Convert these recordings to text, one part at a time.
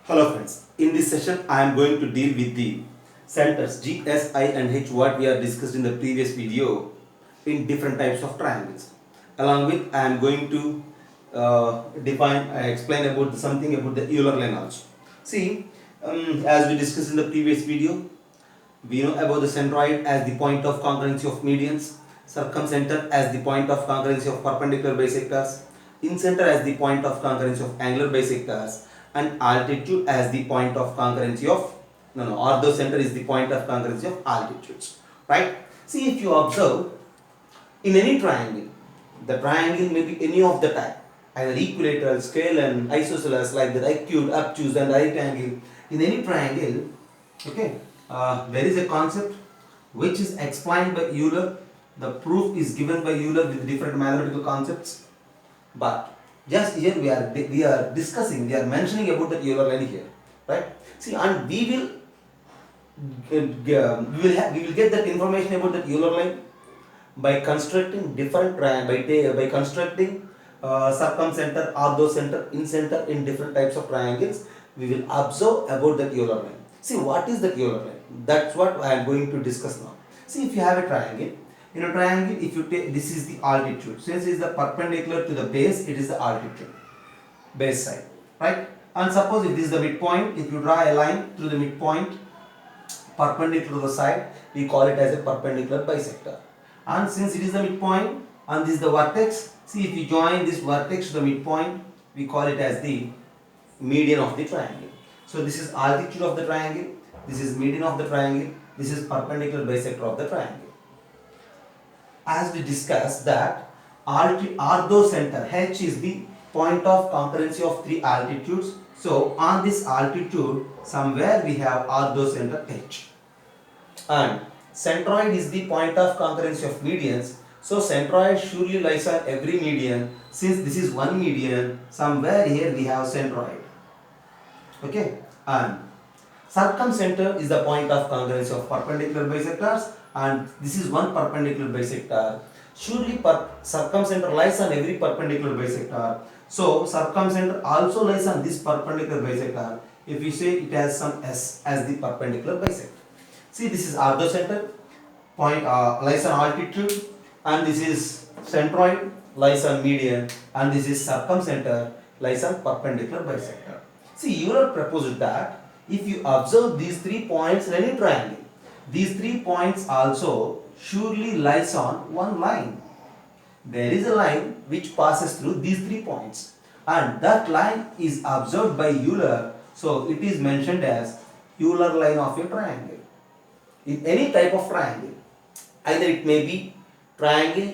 Hello friends, in this session I am going to deal with the centers G, S, I and H what we have discussed in the previous video in different types of triangles. Along with I am going to explain about something about the Euler line also. See, as we discussed in the previous video, we know about the centroid as the point of congruency of medians, circumcenter as the point of congruency of perpendicular bisectors, incenter as the point of congruency of angular bisectors, and altitude as the point of congruency of orthocenter is the point of congruency of altitudes. Right? See, if you observe in any triangle, the triangle may be any of the type, either equilateral, scale, and isosceles like the acute, obtuse, and right angle. In any triangle, okay, there is a concept which is explained by Euler. The proof is given by Euler with different mathematical concepts. But just here we are discussing, we are mentioning about the Euler line here, right? See, and we will get that information about the Euler line by constructing different by constructing circumcenter, orthocenter, incenter in different types of triangles. We will observe about the Euler line. See, what is the Euler line? That's what I am going to discuss now. See, if you have a triangle, in a triangle, if you take, this is the altitude. Since it is the perpendicular to the base, it is the altitude, base side, right? And suppose if this is the midpoint, if you draw a line through the midpoint, perpendicular to the side, we call it as a perpendicular bisector. And since it is the midpoint and this is the vertex, see, if you join this vertex to the midpoint, we call it as the median of the triangle. So this is altitude of the triangle, this is median of the triangle, this is perpendicular bisector of the triangle. As we discussed that orthocenter H is the point of concurrency of three altitudes. So on this altitude somewhere we have orthocenter H, and centroid is the point of concurrency of medians. So centroid surely lies on every median. Since this is one median, somewhere here we have centroid. Okay, and circumcenter is the point of congruency of perpendicular bisectors, and this is one perpendicular bisector. Surely circumcenter lies on every perpendicular bisector. So circumcenter also lies on this perpendicular bisector. If we say it has some S as the perpendicular bisector. See, this is orthocenter, point lies on altitude, and this is centroid lies on median, and this is circumcenter lies on perpendicular bisector. See, Euler proposed that if you observe these 3 points in any triangle, these 3 points also surely lies on one line. There is a line which passes through these 3 points, and that line is observed by Euler, so it is mentioned as Euler line of a triangle. In any type of triangle, either it may be triangle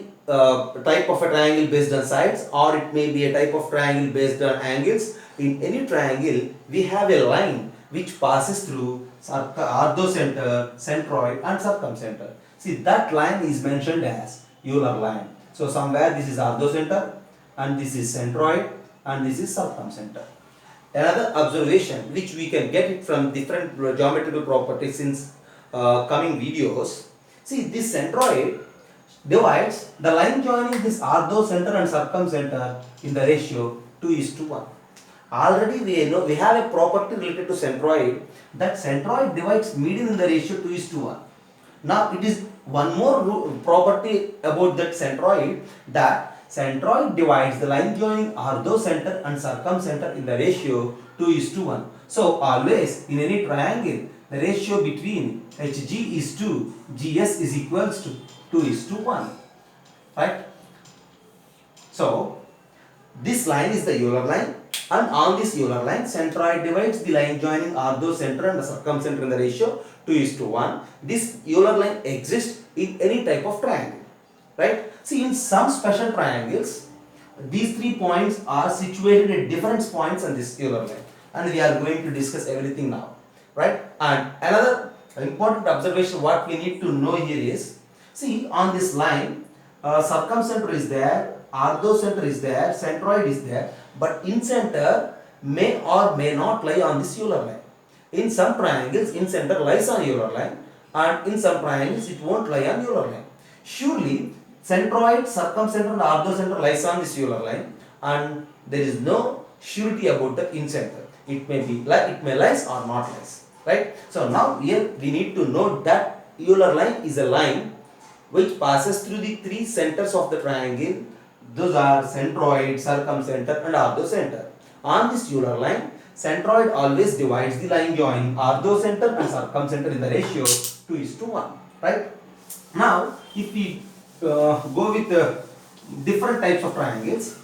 type of a triangle based on sides, or it may be a type of triangle based on angles. In any triangle, we have a line which passes through orthocenter, centroid and circumcenter. See, that line is mentioned as Euler line. So somewhere this is orthocenter, and this is centroid, and this is circumcenter. Another observation which we can get it from different geometrical properties in coming videos. See, this centroid divides the line joining this orthocenter and circumcenter in the ratio 2:1. Already we have a property related to centroid, that centroid divides median in the ratio 2:1. Now it is one more property about that centroid, that centroid divides the line joining orthocenter and circumcenter in the ratio 2:1. So always in any triangle, the ratio between HG is to GS is equals to 2:1. Right? So this line is the Euler line, and on this Euler line, centroid divides the line joining orthocenter and the circumcenter in the ratio 2:1. This Euler line exists in any type of triangle, right? See, in some special triangles, these 3 points are situated at different points on this Euler line, and we are going to discuss everything now, right? And another important observation what we need to know here is, see, on this line, circumcenter is there, orthocenter is there, centroid is there, but incenter may or may not lie on this Euler line. In some triangles, incenter lies on Euler line, and in some triangles it won't lie on Euler line. Surely centroid, circumcenter and orthocenter lies on this Euler line, and there is no surety about the incenter. it may lies or not lies, right? So now here we need to note that Euler line is a line which passes through the three centers of the triangle. Those are centroid, circumcenter and orthocenter. On this Euler line, centroid always divides the line joining orthocenter and circumcenter in the ratio 2:1, right? Now, if we go with different types of triangles,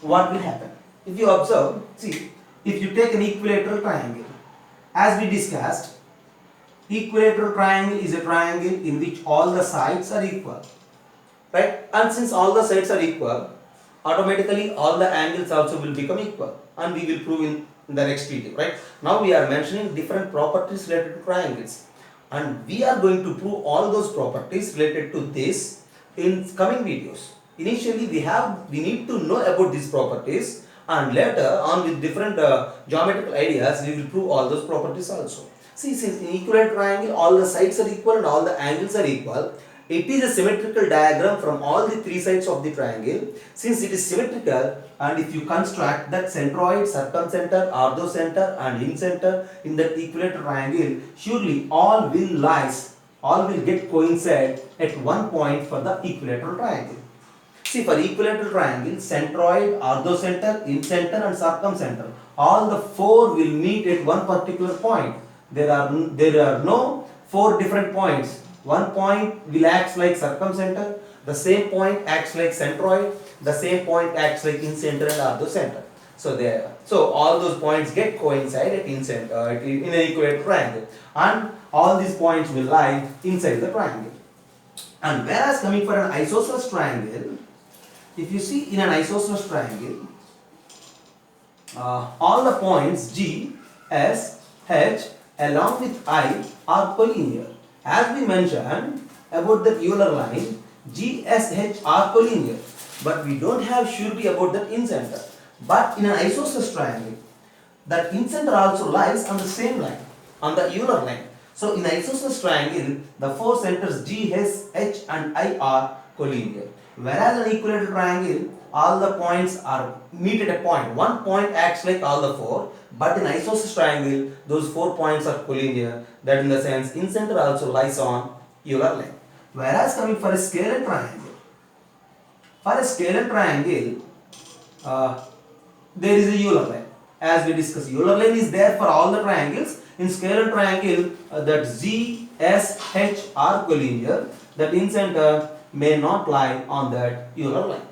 what will happen? If you observe, see, if you take an equilateral triangle, as we discussed, equilateral triangle is a triangle in which all the sides are equal, right? And since all the sides are equal, automatically all the angles also will become equal, and we will prove in the next video, right? Now we are mentioning different properties related to triangles, and we are going to prove all those properties related to this in coming videos. Initially we need to know about these properties, and later on with different geometrical ideas we will prove all those properties also. See, since in equilateral triangle all the sides are equal and all the angles are equal, it is a symmetrical diagram from all the three sides of the triangle. Since it is symmetrical, and if you construct that centroid, circumcenter, orthocenter and incenter in that equilateral triangle, surely all will get coincide at one point for the equilateral triangle. See, for equilateral triangle, centroid, orthocenter, incenter and circumcenter, all the four will meet at one particular point. There are no four different points. One point will act like circumcenter, the same point acts like centroid, the same point acts like incenter and orthocenter. So all those points get coincide at incenter in an equilateral triangle, and all these points will lie inside the triangle. And whereas coming for an isosceles triangle, if you see in an isosceles triangle, all the points G, S, H along with I are collinear. As we mentioned about the Euler line, G, S, H are collinear, but we don't have surety about that incenter. But in an isosceles triangle, that incenter also lies on the same line, on the Euler line. So in isosceles triangle, the four centers G, S, H and I are collinear. Whereas in equilateral triangle, all the points are meet at a point. One point acts like all the four, but in isosceles triangle, those 4 points are collinear. That in the sense, incenter also lies on Euler line. Whereas coming for a scalar triangle, there is a Euler line. As we discussed, Euler line is there for all the triangles. In scalar triangle, that Z, S, H are collinear. That incenter may not lie on that Euler line,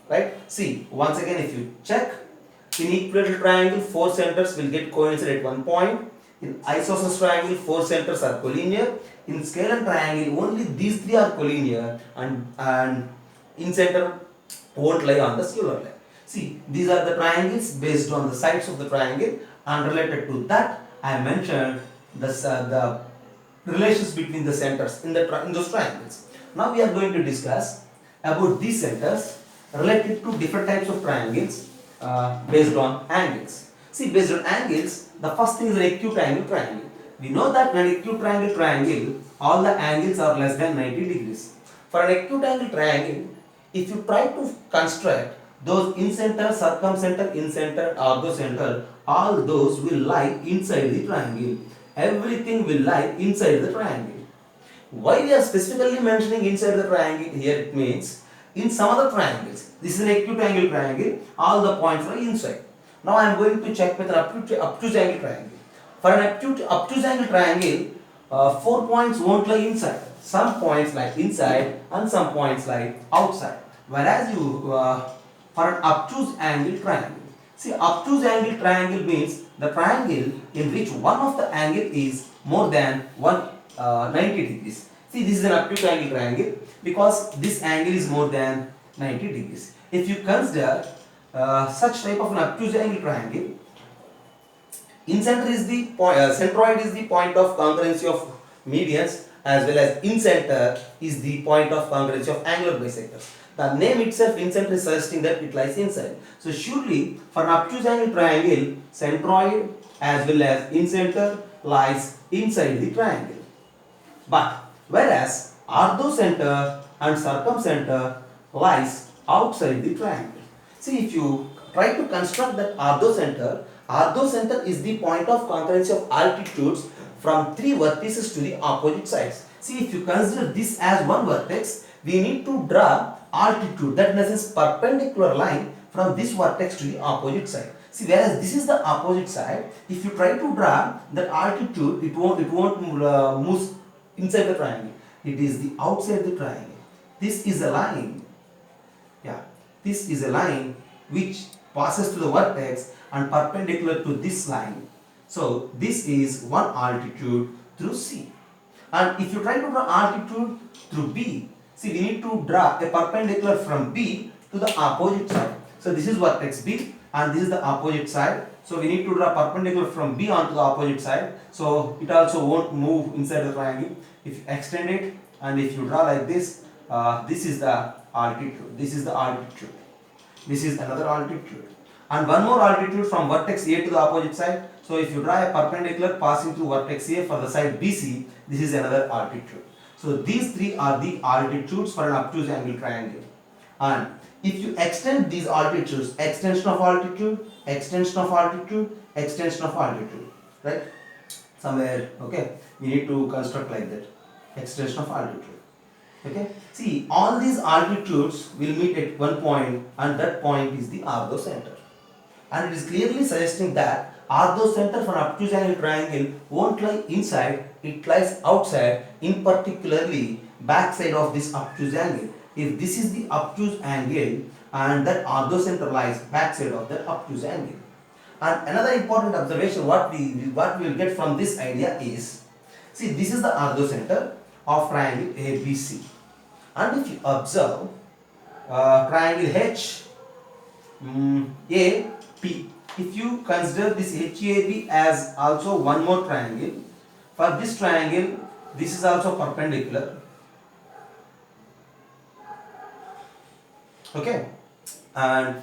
right? See, once again, if you check, in equilateral triangle, 4 centers will get coincide at one point. In isosceles triangle, 4 centers are collinear. In scalar triangle, only these 3 are collinear, and incenter won't lie on the scalar line. See, these are the triangles based on the sides of the triangle, and related to that, I mentioned the relations between the centers in those triangles. Now we are going to discuss about these centers related to different types of triangles based on angles. See, based on angles, the first thing is an acute angle triangle. We know that in an acute angle triangle, all the angles are less than 90 degrees. For an acute angle triangle, if you try to construct those incenter, circumcenter, incenter, orthocenter, all those will lie inside the triangle. Everything will lie inside the triangle. Why we are specifically mentioning inside the triangle here? It means in some other triangles, this is an acute angle triangle, all the points are inside. Now I am going to check with an obtuse angle triangle. For an obtuse angle triangle, 4 points won't lie inside. Some points lie inside and some points lie outside. Whereas for an obtuse angle triangle, see, obtuse angle triangle means the triangle in which one of the angle is more than 90 degrees. See, this is an obtuse angle triangle because this angle is more than 90 degrees. If you consider such type of an obtuse angle triangle, incenter is the point, centroid is the point of congruency of medians, as well as incenter is the point of congruency of angular bisectors. The name itself, incenter, is suggesting that it lies inside. So surely for an obtuse angle triangle, centroid as well as incenter lies inside the triangle. But whereas orthocenter and circumcenter lies outside the triangle. See, if you try to construct that orthocenter. Orthocenter is the point of concurrency of altitudes from three vertices to the opposite sides. See, if you consider this as one vertex, we need to draw altitude, that is perpendicular line from this vertex to the opposite side. See, whereas this is the opposite side, if you try to draw that altitude, it won't move inside the triangle. It is the outside the triangle. This is a line. Yeah, this is a line which passes through the vertex and perpendicular to this line. So this is one altitude through C. And if you try to draw altitude through B, see, we need to draw a perpendicular from B to the opposite side. So this is vertex B and this is the opposite side. So we need to draw perpendicular from B onto the opposite side. So it also won't move inside the triangle. If you extend it and if you draw like this, this is the altitude. This is the altitude. This is another altitude. And one more altitude from vertex A to the opposite side. So if you draw a perpendicular passing through vertex A for the side BC, this is another altitude. So these three are the altitudes for an obtuse angle triangle. And if you extend these altitudes, extension of altitude, extension of altitude, extension of altitude, right? Somewhere, okay, we need to construct like that, extension of altitude. Okay, see, all these altitudes will meet at one point and that point is the orthocenter. And it is clearly suggesting that orthocenter for an obtuse angle triangle won't lie inside, it lies outside, in particularly backside of this obtuse angle. If this is the obtuse angle and that orthocenter lies backside of that obtuse angle. And another important observation what we will get from this idea is, see, this is the orthocenter of triangle ABC. And if you observe triangle HAP, if you consider this HAB as also one more triangle, for this triangle, this is also perpendicular. Okay, and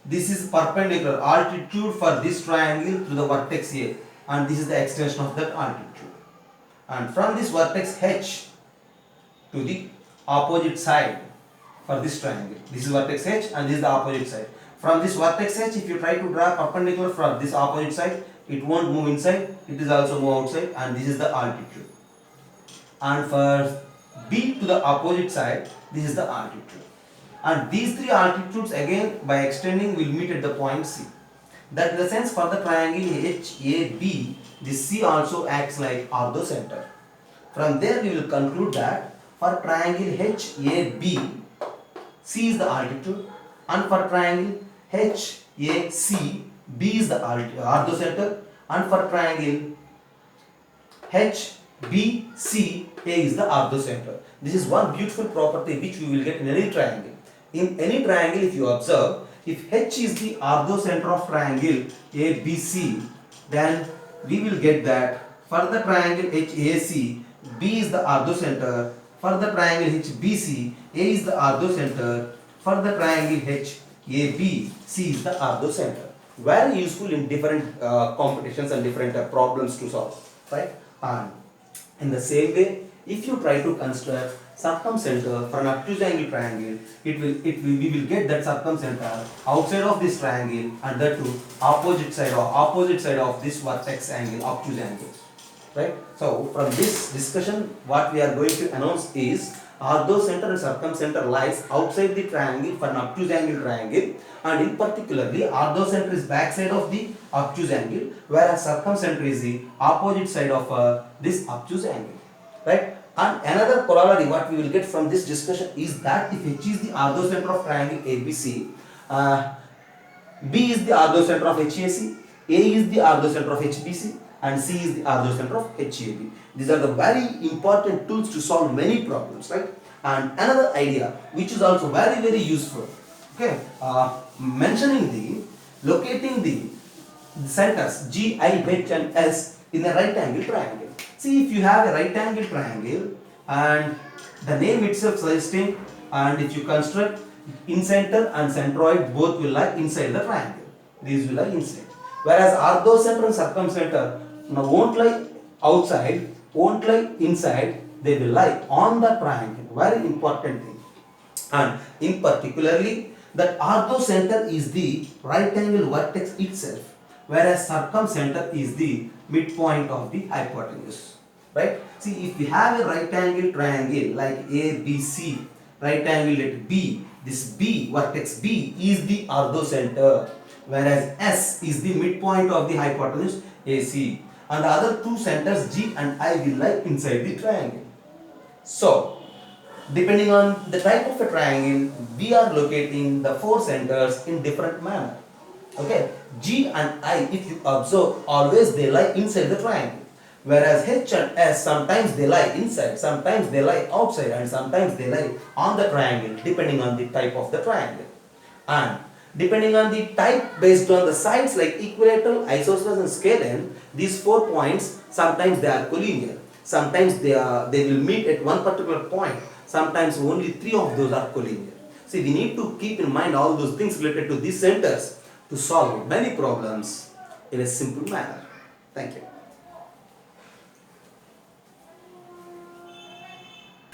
this is perpendicular altitude for this triangle to the vertex A, and this is the extension of that altitude. And from this vertex H to the opposite side for this triangle, this is vertex H and this is the opposite side. From this vertex H, if you try to draw perpendicular from this opposite side, it won't move inside, it is also move outside, and this is the altitude. And for B to the opposite side, this is the altitude. And these three altitudes again by extending will meet at the point C. That in the sense for the triangle HAB, this C also acts like orthocenter. From there we will conclude that for triangle HAB, C is the altitude, and for triangle HAC, B is the orthocenter, and for triangle HBC, A is the orthocenter. This is one beautiful property which we will get in any triangle. In any triangle, if you observe, if H is the orthocenter of triangle ABC, then we will get that for the triangle HAC, B is the orthocenter. For the triangle HBC, A is the orthocenter. For the triangle HAB, C is the orthocenter. Very useful in different competitions and different problems to solve, right? And in the same way, if you try to construct circumcenter for an obtuse angle triangle, we will get that circumcenter outside of this triangle and that to opposite side of this vertex angle, obtuse angle, right? So from this discussion, what we are going to announce is orthocenter and circumcenter lies outside the triangle for an obtuse angle triangle, and in particularly orthocenter is backside of the obtuse angle, whereas circumcenter is the opposite side of this obtuse angle, right? And another corollary what we will get from this discussion is that if H is the orthocenter of triangle ABC, B is the orthocenter of HAC, A is the orthocenter of HBC, and C is the orthocenter of HAB. These are the very important tools to solve many problems, right? And another idea which is also very, very useful, okay, locating the centers G, I, H and S in a right angle triangle. See, if you have a right angle triangle and the name itself suggesting, and if you construct incenter and centroid, both will lie inside the triangle. These will lie inside. Whereas orthocenter and circumcenter now won't lie outside, won't lie inside, they will lie on the triangle. Very important thing. And in particularly, That orthocenter is the right angle vertex itself, whereas circumcenter is the midpoint of the hypotenuse. Right? See, if we have a right angle triangle like ABC, right angle at B, this B, vertex B is the orthocenter, whereas S is the midpoint of the hypotenuse AC, and the other two centers G and I will lie inside the triangle. So, depending on the type of a triangle, we are locating the four centers in different manner. Okay, G and I, if you observe, always they lie inside the triangle. Whereas H and S, sometimes they lie inside, sometimes they lie outside, and sometimes they lie on the triangle, depending on the type of the triangle. And depending on the type, based on the sides like equilateral, isosceles and scalene, these 4 points, sometimes they are collinear, sometimes they will meet at one particular point, sometimes only 3 of those are collinear. See, we need to keep in mind all those things related to these centers to solve many problems in a simple manner. Thank you.